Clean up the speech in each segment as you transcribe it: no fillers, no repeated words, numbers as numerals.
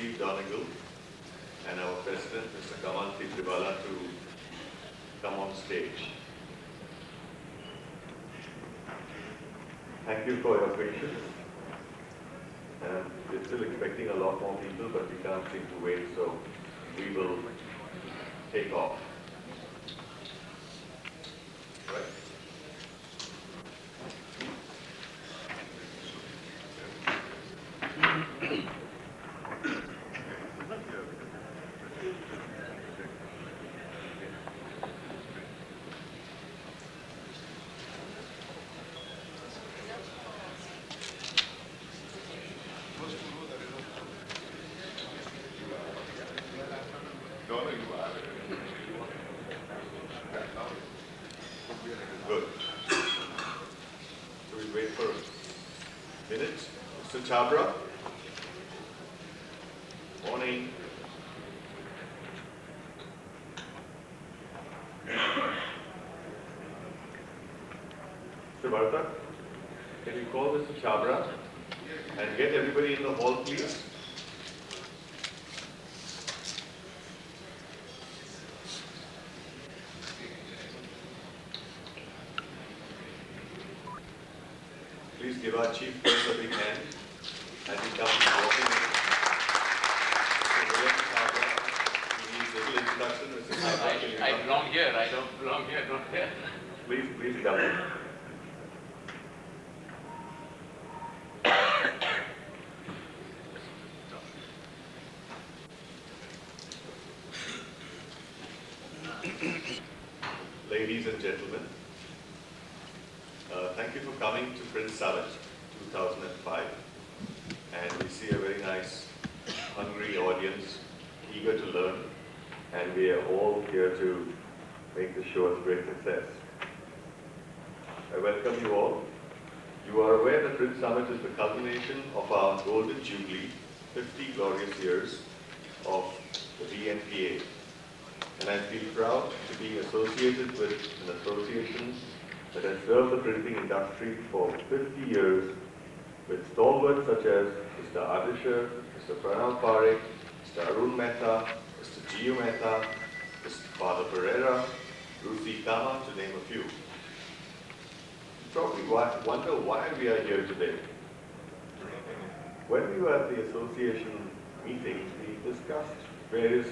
Chief Donegal and our President, Mr. Kamal Tibriwala, to come on stage. Thank you for your patience. And we're still expecting a lot more people, but we can't seem to wait, so we will take off. Right? Good. So we wait for a minute. Mr. Chabra. Morning. Mr. Bharata, can you call Mr. Chabra and get everybody in the hall, please? Please give our chief guest a big hand as he comes walking in. Mr. Chabra, he needs a little introduction. Mr. Chabra, can you I come? belong here. I don't belong here, not there. Please come in. Ladies and gentlemen, thank you for coming to Print Summit 2005. And we see a very nice, hungry audience, eager to learn. And we are all here to make the show a great success. I welcome you all. You are aware that Print Summit is the culmination of our Golden Jubilee, 50 glorious years of the VNPA. And I feel proud to be associated with an association that has served the printing industry for 50 years with stalwarts such as Mr. Adishar, Mr. Pranav Parekh, Mr. Arun Mehta, Mr. Gio Mehta, Mr. Father Pereira, Rusi Kama, to name a few. You probably wonder why we are here today. When we were at the association meeting, we discussed various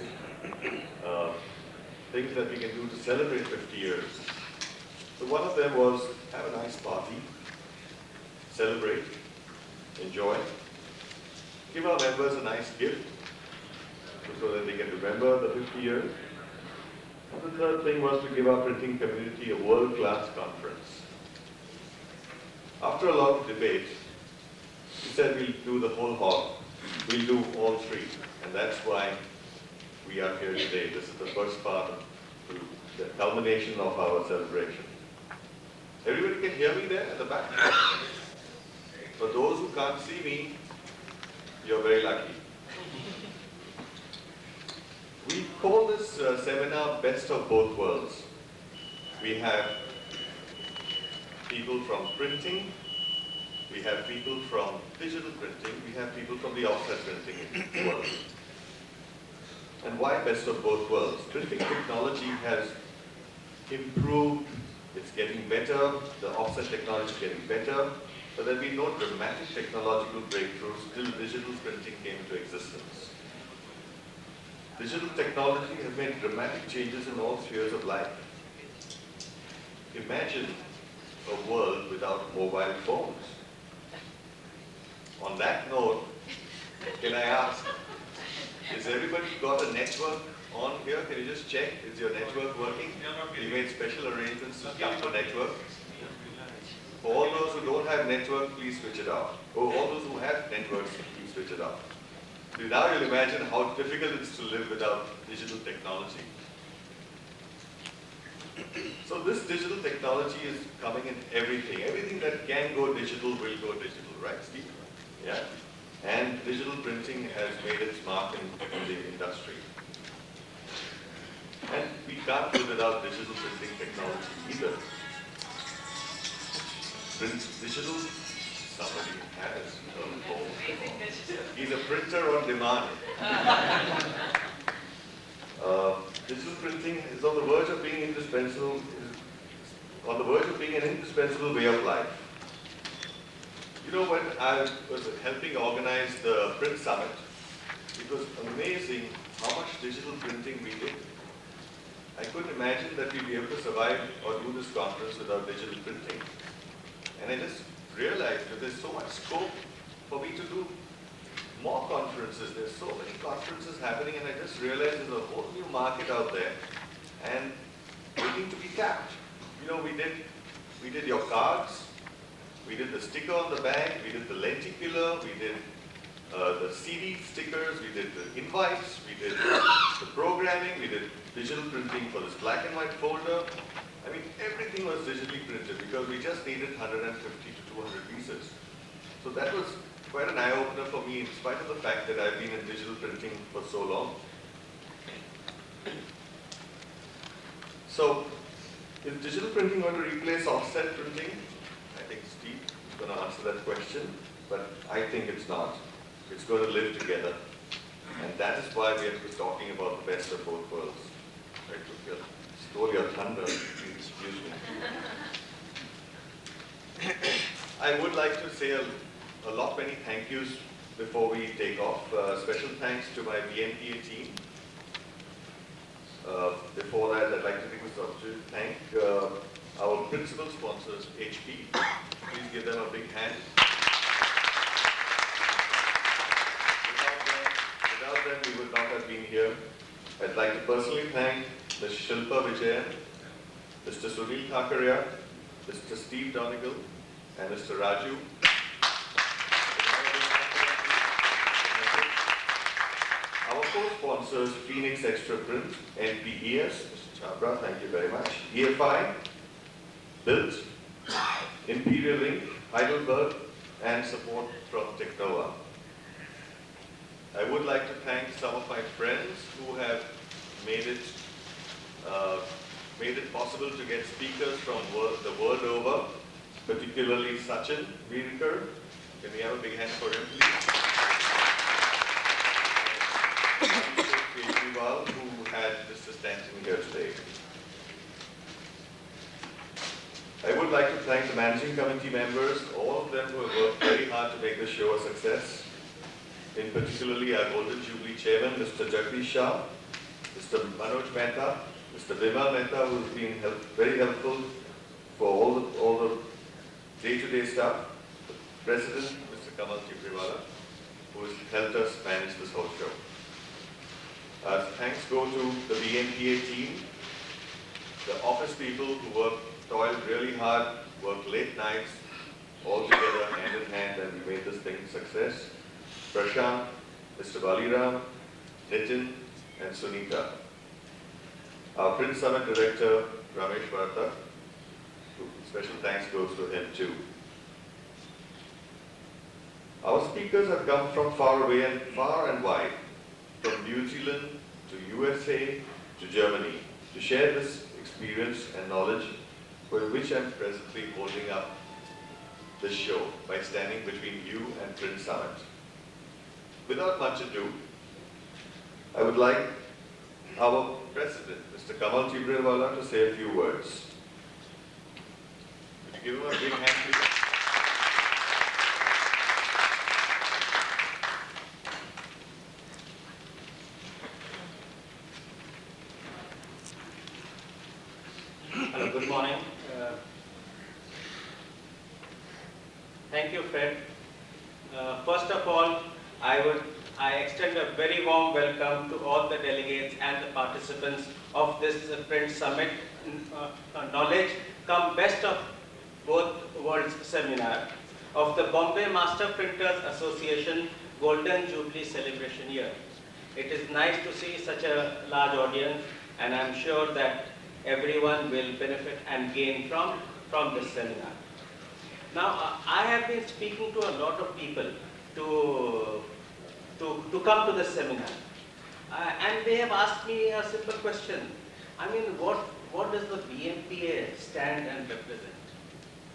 things that we can do to celebrate 50 years. So one of them was have a nice party, celebrate, enjoy, give our members a nice gift so that they can remember the 50 years. And the third thing was to give our printing community a world-class conference. After a lot of debate, we said we'll do the whole hall. We'll do all three. And that's why we are here today. This is the first part of the culmination of our celebration. Everybody can hear me there at the back? For those who can't see me, you're very lucky. We call this seminar Best of Both Worlds. We have people from printing, we have people from digital printing, we have people from the offset printing world. And why best of both worlds? Printing technology has improved, it's getting better, the offset technology is getting better, but there have been no dramatic technological breakthroughs till digital printing came into existence. Digital technology has made dramatic changes in all spheres of life. Imagine a world without mobile phones. On that note, can I ask, has everybody got a network on here? Can you just check? Is your network working? We made special arrangements to cut the network. For all those who don't have network, please switch it off. For all those who have networks, please switch it off. So now you'll imagine how difficult it is to live without digital technology. So this digital technology is coming in everything. Everything that can go digital will go digital, right, Steve? Yeah. And digital printing has made its mark in the industry. And we can't do without digital printing technology either. Digital somebody has a phone. He's a printer on demand. Digital printing is on the verge of being indispensable, on the verge of being an indispensable way of life. You know, when I was helping organize the Print Summit, it was amazing how much digital printing we did. I couldn't imagine that we'd be able to survive or do this conference without digital printing. And I just realized that there's so much scope for me to do more conferences. There's so many conferences happening, and I just realized there's a whole new market out there and waiting to be tapped. You know, we did your cards, we did the sticker on the bag, we did the lenticular, we did the CD stickers, we did the invites, we did the programming, we did digital printing for this black and white folder. I mean, everything was digitally printed because we just needed 150 to 200 pieces. So that was quite an eye-opener for me, in spite of the fact that I've been in digital printing for so long. So, is digital printing going to replace offset printing? I think Steve is going to answer that question, but I think it's not. It's going to live together. And that is why we are talking about the best of both worlds. I stole your thunder, please excuse me. I would like to say a lot many thank yous before we take off. Special thanks to my BNPA team. Before that, I'd like to take this opportunity to thank our principal sponsors, HP. Please give them a big hand. Without them, we would not have been here. I'd like to personally thank Ms. Shilpa Vijayan, Mr. Sunil Thakaria, Mr. Steve Donegal, and Mr. Raju. Our co-sponsors, Phoenix Extra Print, NPES, Mr. Chabra, thank you very much, EFI, Built, Imperial Ink, Heidelberg, and support from Technova. I would like to thank some of my friends who have made it possible to get speakers from the world over, particularly Sachin Virkar. Can we have a big hand for him, please? Who had Mr. Stanton here today. I would like to thank the managing committee members, all of them who have worked very hard to make the show a success. In particularly our Golden Jubilee Chairman, Mr. Jagdish Shah, Mr. Manoj Mehta, Mr. Vimal Mehta, who has been very helpful for all the day-to-day stuff, the President, Mr. Kamal Tibriwala, who has helped us manage this whole show. Thanks go to the BNPA team, the office people who toiled really hard, worked late nights, all together, hand in hand, and we made this thing a success. Prashant, Mr. Baliram, Nitin, and Sunita. Our Print Summit Director, Ramesh Bharata, special thanks goes to him too. Our speakers have come from far and wide, from New Zealand to USA to Germany, to share this experience and knowledge for which I'm presently holding up this show by standing between you and Print Summit. Without much ado, I would like our President, Mr. Kamal Tibriwala, to say a few words. Would you give him a big hand, please? Hello, good morning. Thank you, Fred. First of all, I extend a very warm welcome to all the delegates and the participants of this Print Summit Knowledge Come Best of Both Worlds seminar of the Bombay Master Printers Association Golden Jubilee Celebration Year. It is nice to see such a large audience, and I'm sure that everyone will benefit and gain from this seminar. Now, I have been speaking to a lot of people to come to this seminar. And they have asked me a simple question. I mean, what does the BMPA stand and represent?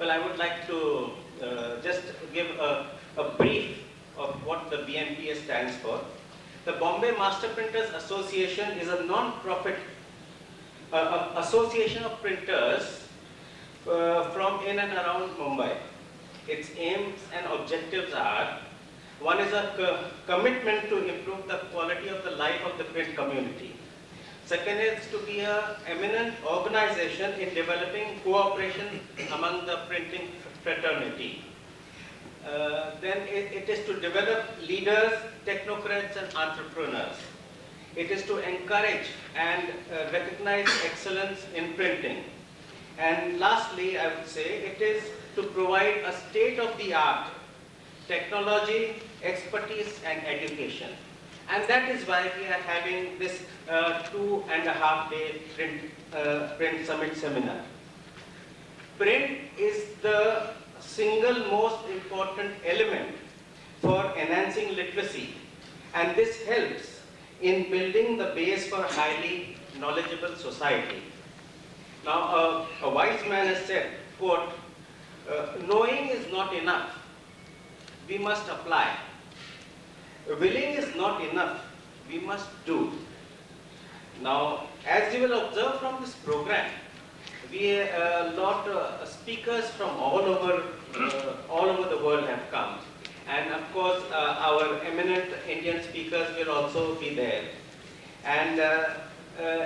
Well, I would like to just give a brief of what the BMPA stands for. The Bombay Master Printers Association is a non-profit association of printers from in and around Mumbai. Its aims and objectives are: one is a commitment to improve the quality of the life of the print community. Second is to be an eminent organization in developing cooperation among the printing fraternity. Then it is to develop leaders, technocrats and entrepreneurs. It is to encourage and recognize excellence in printing. And lastly, I would say it is to provide a state-of-the-art technology, expertise and education. And that is why we are having this 2.5-day print summit seminar. Print is the single most important element for enhancing literacy, and this helps in building the base for a highly knowledgeable society. Now, a wise man has said, quote, knowing is not enough, we must apply. Willing is not enough, we must do. Now, as you will observe from this program, we a lot of speakers from all over the world have come, and of course our eminent Indian speakers will also be there. And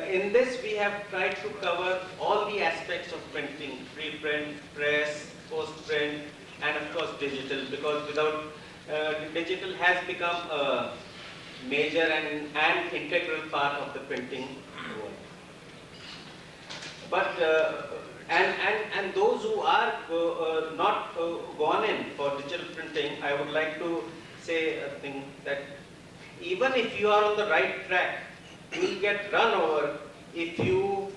in this we have tried to cover all the aspects of printing: preprint, press, post-print, and of course digital, because without digital has become a major and integral part of the printing world. But and those who are not gone in for digital printing, I would like to say a thing, that even if you are on the right track, you will get run over if you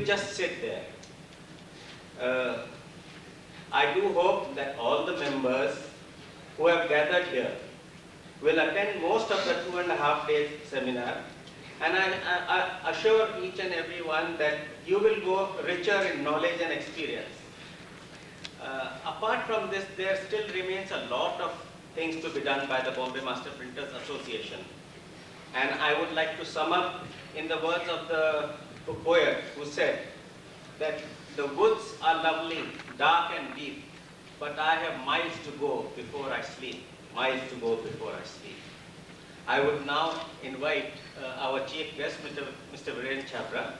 just sit there. I do hope that all the members who have gathered here will attend most of the 2.5-day seminar, and I assure each and every one that you will go richer in knowledge and experience. Apart from this, there still remains a lot of things to be done by the Bombay Master Printers Association. And I would like to sum up in the words of the poet who said that the woods are lovely, dark and deep, but I have miles to go before I sleep, miles to go before I sleep. I would now invite our chief guest, Mr. Viren Chhabra,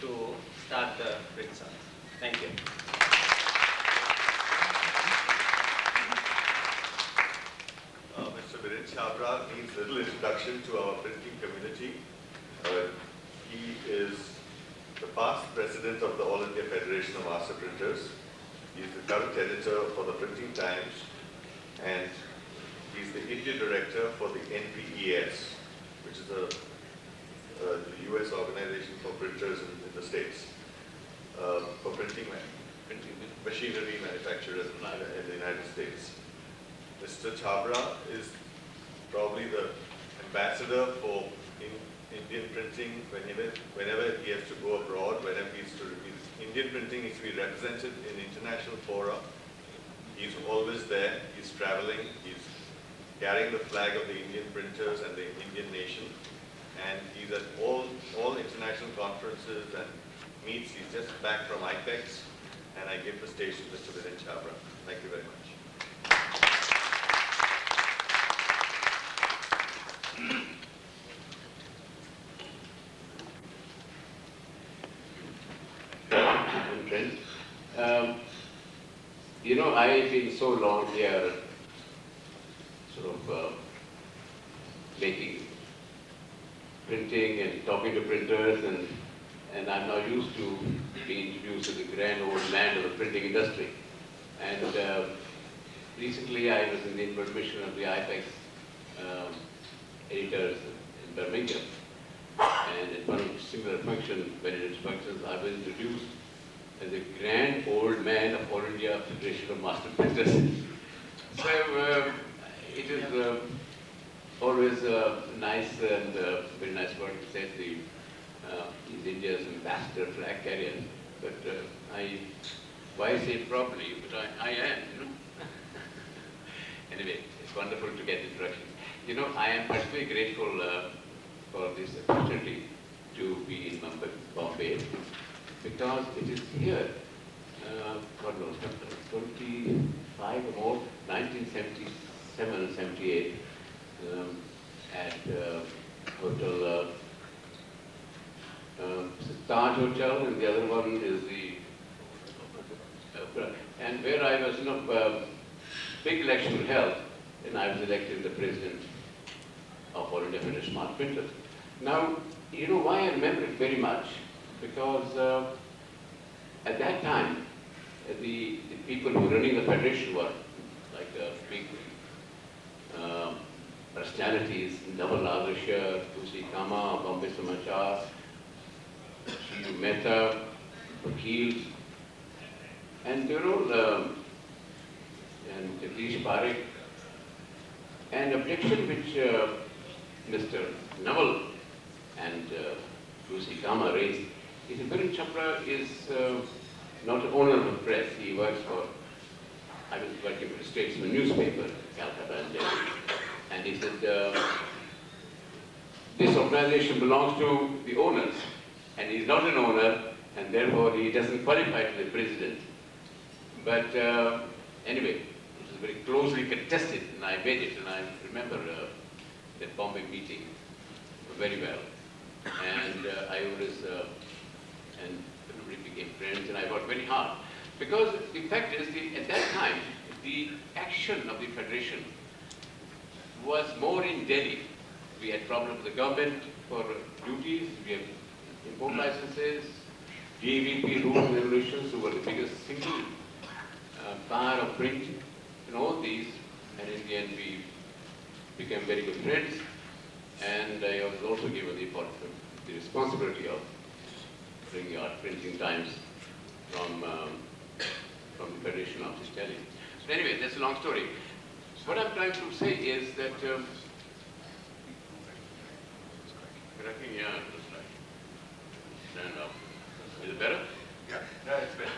to start the print summit. Thank you. Mr. Viren Chhabra needs a little introduction to our printing community. He is the past president of the All India Federation of Master Printers. He is the current editor for the Printing Times, and he's the India director for the NPES, which is the US organization for printers in the States, for printing machinery manufacturers in the United States. Mr. Chhabra is probably the ambassador for Indian printing whenever he has to go abroad, whenever Indian printing is to be represented in international fora. He's always there, he's traveling, he's carrying the flag of the Indian printers and the Indian nation, and he's at all international conferences and meets. He's just back from IPEX, and I give the station to Mr. Viren Chhabra. Thank you very much. You know, I've been so long here, sort of making printing and talking to printers, and I'm now used to being introduced as the grand old man of the printing industry. And recently I was in the permission of the IPEX editors in Birmingham, and at one similar function, Benedict's functions, I was introduced as a grand old man of All India Federation of Master Printers. So it is always nice and very nice word to say he's India's ambassador, flag carrier. But I why I say it properly, but I am, you know. Anyway, it's wonderful to get introduction. You know, I am particularly grateful for this opportunity to be in Bombay, because it is here, God knows, 25 or more, 1977, 78, at Hotel Taj Hotel, and the other one is the, and where I was, you know, big election held, and I was elected the president of All India Federation of Smart Printers. Now, you know why I remember it very much? Because at that time, the people who were running the federation were like big personalities, Naval Ardeshar, Tusi Kama, Bombay Samachar, Shiv Mehta, Vakil, and you know, and Jagdish Parekh. An objection which Mr. Naval and Tusi Kama raised is that Biren Chopra is not an owner of the press. He works for, I was working for a statesman newspaper, Calcutta and Delhi. And he said, this organization belongs to the owners, and he's not an owner, and therefore he doesn't qualify to be president. But anyway, it was very closely contested, and I made it, and I remember that Bombay meeting very well. And I was, and everybody became friends, and I worked very hard. Because the fact is, at that time, the action of the federation was more in Delhi. We had problems with the government for duties, we have import licenses, DVP rules and regulations, who were the biggest single power of print, and all these, and in the end we became very good friends, and I was also given the responsibility of bringing out printing times from the Federation of Delhi. So anyway, that's a long story. What I'm trying to say is that stand up. Is it better? Yeah. No, it's better.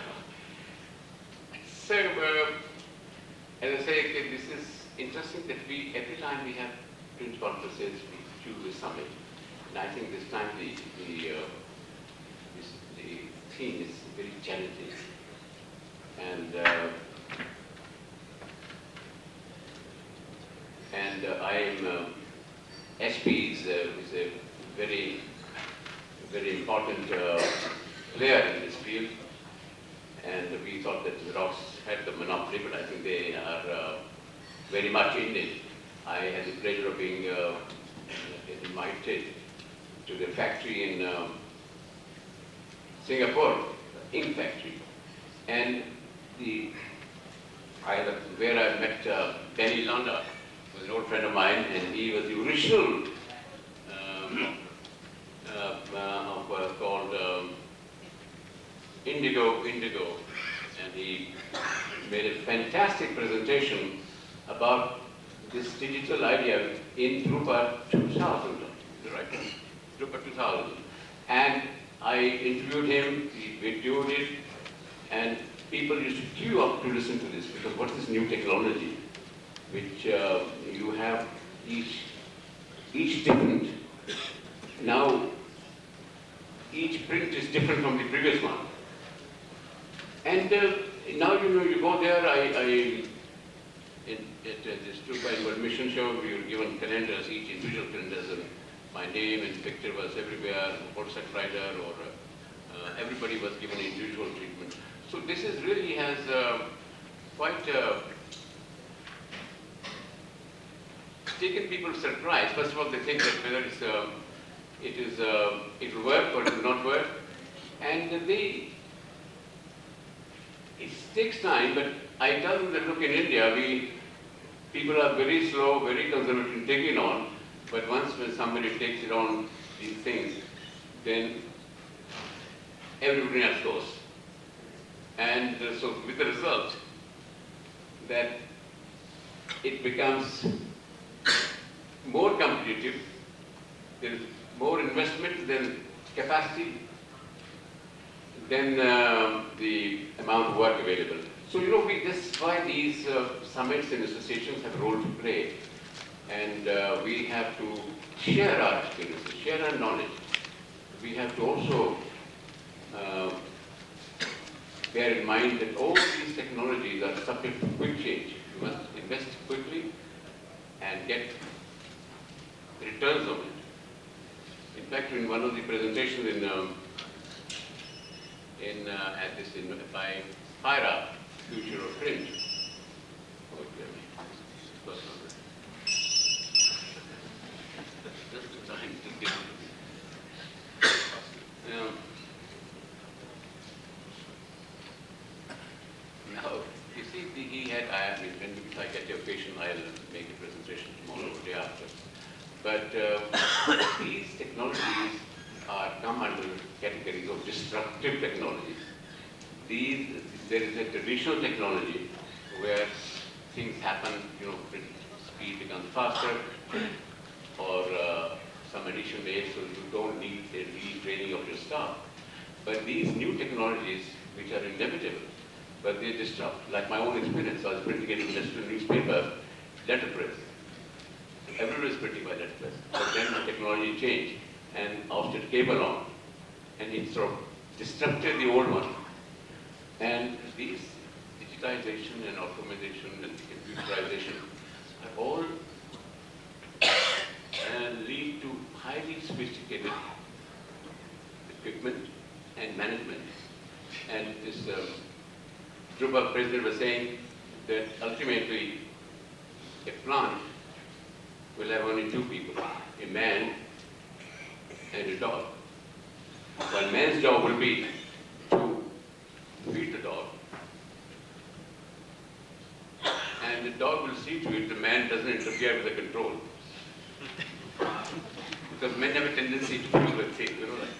So, as I say, okay, this is interesting that every time we have print conferences, we choose a summit. And I think this time the theme is very challenging. And I am, SP is a very, very important player in this field. And we thought that Xerox had the monopoly, but I think they are very much in it. I had the pleasure of being invited to the factory in Singapore, ink factory. And where I met Benny Landa, was an old friend of mine, and he was the original of what was called Indigo, and he made a fantastic presentation about this digital idea in Drupa 2000, right? Drupa 2000. And I interviewed him, he videoed it, and people used to queue up to listen to this, because what's this new technology, which you have each different, now each print is different from the previous one. And now you go there, at this Drupa Mission show, we were given calendars, each individual calendars, and my name and picture was everywhere, WhatsApp writer, or everybody was given individual treatment. So this is really has quite taken people surprised. First of all, they think that whether it will work or it will not work, and it takes time. But I tell them that look, in India, people are very slow, very conservative in taking on. But once when somebody takes it on these things, then everybody else goes. And so with the result that it becomes more competitive, there is more investment than capacity. then the amount of work available. So, you know, that's why these summits and associations have a role to play. And we have to share our experiences, share our knowledge. We have to also bear in mind that all these technologies are subject to quick change. You must invest quickly and get returns on it. In fact, in one of the presentations by FIRA, Future of Print. Just the time to get now, you see, he had, if I get your patient, I'll make a presentation tomorrow or day after. But these technologies come under categories of disruptive technologies. There is a traditional technology where things happen, you know, speed becomes faster, or some additional days, so you don't need a retraining of your staff. But these new technologies, which are inevitable, but they disrupt. Like my own experience, I was printing an industrial newspaper, letterpress. Everyone is printing by letterpress. But then the technology changed, and ousted came along, and it sort of disrupted the old one. And these digitization and automation and computerization are all lead to highly sophisticated equipment and management. And this group of president was saying that ultimately a plant will have only two people, a man and a dog. While man's job will be to feed the dog, and the dog will see to it the man doesn't interfere with the control. Because men have a tendency to do the thing, you know, like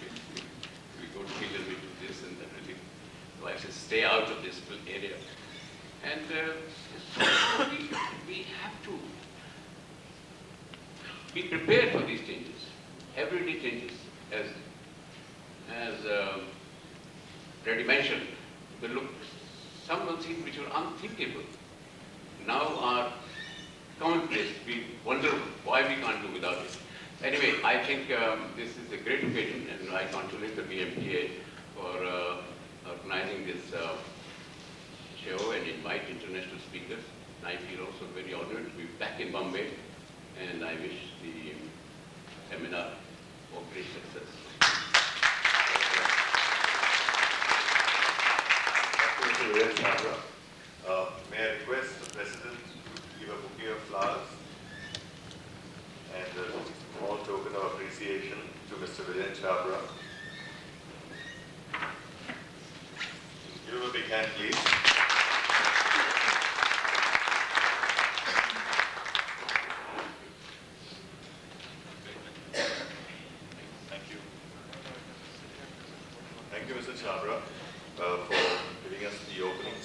we go to kill and we do this and that, really. So I should stay out of this area. And we have to be prepared for these changes, everyday changes, as Reddy mentioned. Some of the things which were unthinkable now are commonplace. We wonder why we can't do without it. Anyway, I think this is a great occasion, and I congratulate the BMTA for organizing this show and invite international speakers. I feel also very honored to be back in Bombay, and I wish the seminar for great success. May I request the President to give a bouquet of flowers and a small token of appreciation to Mr. Viren Chabra. Give him a big hand, please. Thank you. Thank you, Mr. Chabra, for giving us the opening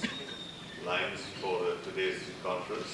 lines for today's conference.